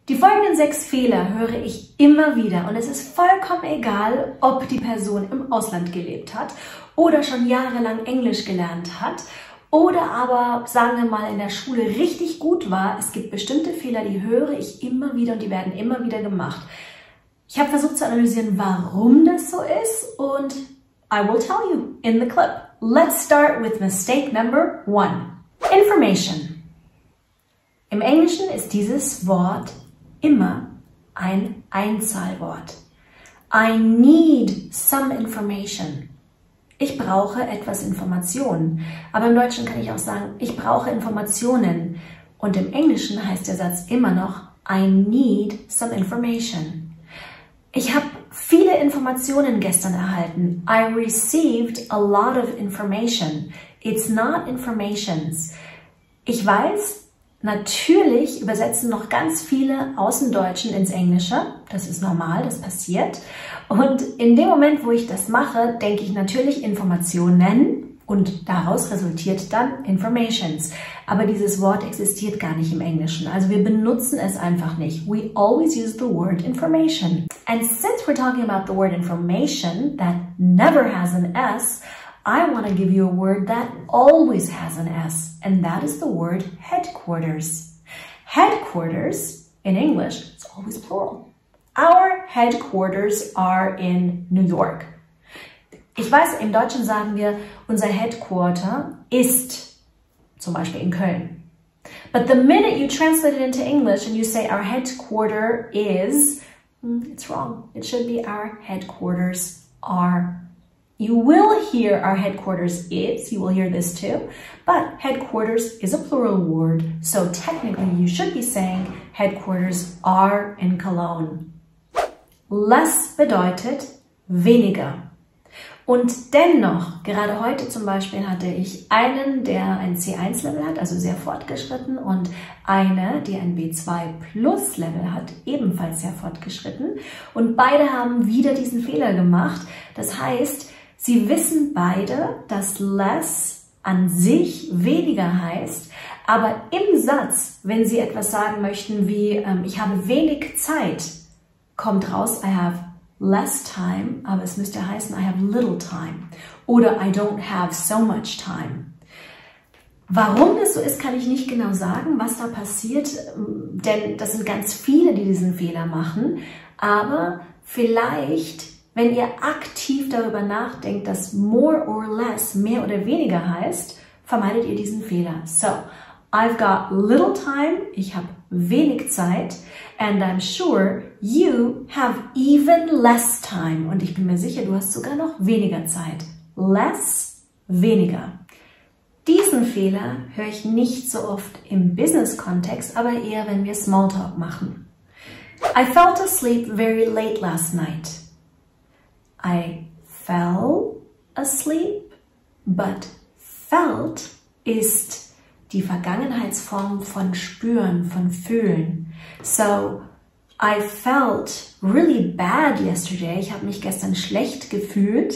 Die folgenden 6 Fehler höre ich immer wieder und es ist vollkommen egal, ob die Person im Ausland gelebt hat oder schon jahrelang Englisch gelernt hat oder aber, sagen wir mal, in der Schule richtig gut war. Es gibt bestimmte Fehler, die höre ich immer wieder und die werden immer wieder gemacht. Ich habe versucht zu analysieren, warum das so ist und I will tell you in the clip. Let's start with mistake number 1. Information. Im Englischen ist dieses Wort immer ein Einzahlwort. I need some information. Ich brauche etwas Informationen. Aber im Deutschen kann ich auch sagen, ich brauche Informationen. Und im Englischen heißt der Satz immer noch I need some information. Ich habe viele Informationen gestern erhalten. I received a lot of information. It's not informations. Ich weiß, natürlich übersetzen noch ganz viele Außendeutschen ins Englische. Das ist normal, das passiert. Und in dem Moment, wo ich das mache, denke ich natürlich Informationen und daraus resultiert dann Informations. Aber dieses Wort existiert gar nicht im Englischen. Also wir benutzen es einfach nicht. We always use the word information. And since we're talking about the word information that never has an S, I want to give you a word that always has an S, and that is the word headquarters. Headquarters, in English, it's always plural. Our headquarters are in New York. Ich weiß, im Deutschen sagen wir, unser Headquarter ist zum Beispiel in Köln. But the minute you translate it into English and you say our headquarter is, it's wrong. It should be our headquarters are. You will hear our headquarters is, you will hear this too, but headquarters is a plural word, so technically you should be saying headquarters are in Cologne. Less bedeutet weniger. Und dennoch, gerade heute zum Beispiel hatte ich einen, der ein C1-Level hat, also sehr fortgeschritten, und eine, die ein B2-Plus-Level hat, ebenfalls sehr fortgeschritten. Und beide haben wieder diesen Fehler gemacht. Das heißt, sie wissen beide, dass less an sich weniger heißt, aber im Satz, wenn sie etwas sagen möchten wie ich habe wenig Zeit, kommt raus I have less time, aber es müsste heißen I have little time oder I don't have so much time. Warum das so ist, kann ich nicht genau sagen, was da passiert, denn das sind ganz viele, die diesen Fehler machen, aber vielleicht, wenn ihr aktiv darüber nachdenkt, dass more or less mehr oder weniger heißt, vermeidet ihr diesen Fehler. So, I've got little time, ich habe wenig Zeit, and I'm sure you have even less time. Und ich bin mir sicher, du hast sogar noch weniger Zeit. Less, weniger. Diesen Fehler höre ich nicht so oft im Business-Kontext, aber eher, wenn wir Smalltalk machen. I fell asleep very late last night. I fell asleep, but felt ist die Vergangenheitsform von spüren, von fühlen. So, I felt really bad yesterday. Ich habe mich gestern schlecht gefühlt,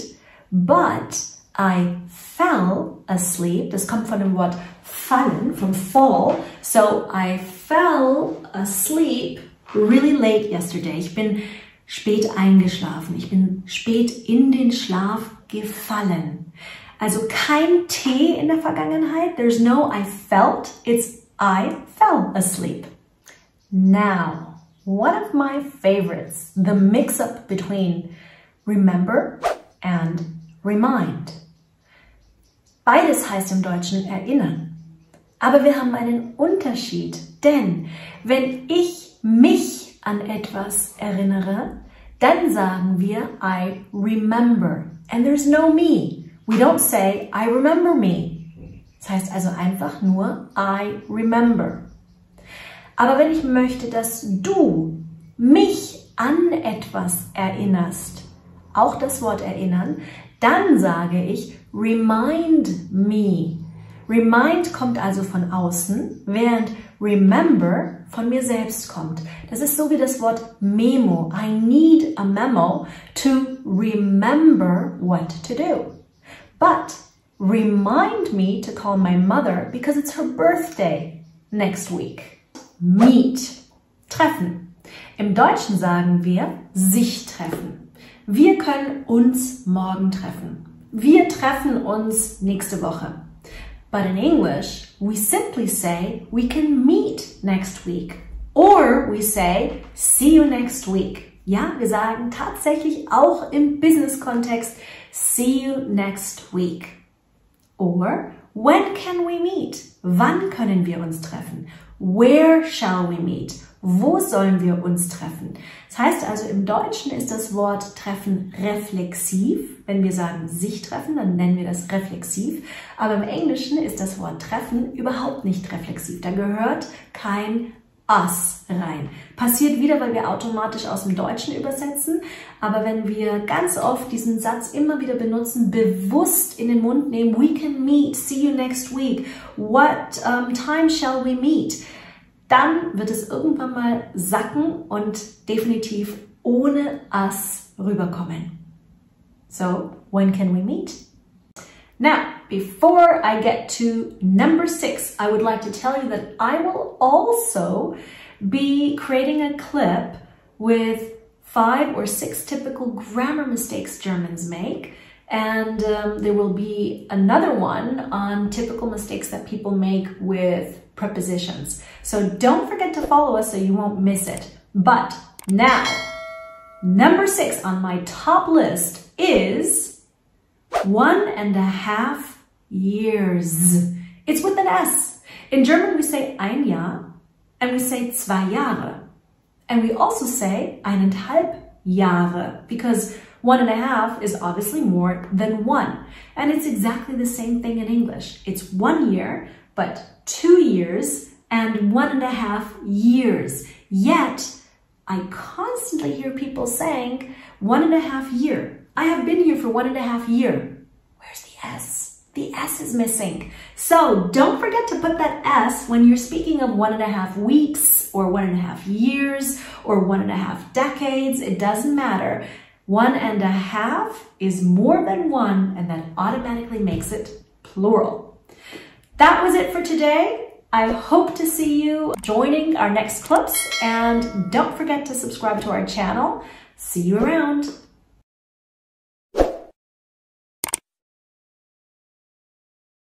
but I fell asleep. Das kommt von dem Wort fallen, vom fall. So, I fell asleep really late yesterday. Ich bin spät eingeschlafen. Ich bin spät in den Schlaf gefallen. Also kein T in der Vergangenheit. There's no I felt. It's I fell asleep. Now, one of my favorites, the mix-up between remember and remind. Beides heißt im Deutschen erinnern. Aber wir haben einen Unterschied, denn wenn ich mich an etwas erinnere, dann sagen wir I remember. And there's no me. We don't say I remember me. Das heißt also einfach nur I remember. Aber wenn ich möchte, dass du mich an etwas erinnerst, auch das Wort erinnern, dann sage ich remind me. Remind kommt also von außen, während remember von mir selbst kommt. Das ist so wie das Wort Memo. I need a memo to remember what to do. But remind me to call my mother because it's her birthday next week. Meet. treffen. Im Deutschen sagen wir sich treffen. Wir können uns morgen treffen. Wir treffen uns nächste Woche. But in English, we simply say we can meet next week. Or we say see you next week. Ja, wir sagen tatsächlich auch im Business-Kontext see you next week. Or when can we meet? Wann können wir uns treffen? Where shall we meet? Wo sollen wir uns treffen? Das heißt also, im Deutschen ist das Wort treffen reflexiv. Wenn wir sagen sich treffen, dann nennen wir das reflexiv. Aber im Englischen ist das Wort treffen überhaupt nicht reflexiv. Da gehört kein us rein. Passiert wieder, weil wir automatisch aus dem Deutschen übersetzen. Aber wenn wir ganz oft diesen Satz immer wieder benutzen, bewusst in den Mund nehmen, we can meet, see you next week, what time shall we meet? Dann wird es irgendwann mal sacken und definitiv ohne us rüberkommen. So, when can we meet? Now, before I get to number 6, I would like to tell you that I will also be creating a clip with 5 or 6 typical grammar mistakes Germans make. And there will be another one on typical mistakes that people make with prepositions. So don't forget to follow us so you won't miss it. But now, number 6 on my top list is 1.5 years. It's with an S. In German, we say ein Jahr, and we say 2 Jahre. And we also say 1,5 Jahre, because 1.5 is obviously more than 1. And it's exactly the same thing in English. It's 1 year, but 2 years and 1.5 years. Yet, I constantly hear people saying 1.5 year. I have been here for 1.5 year. Where's the S? The S is missing. So don't forget to put that S when you're speaking of 1.5 weeks or 1.5 years or 1.5 decades. It doesn't matter. 1.5 is more than 1, and that automatically makes it plural. That was it for today. I hope to see you joining our next clips, and don't forget to subscribe to our channel. See you around.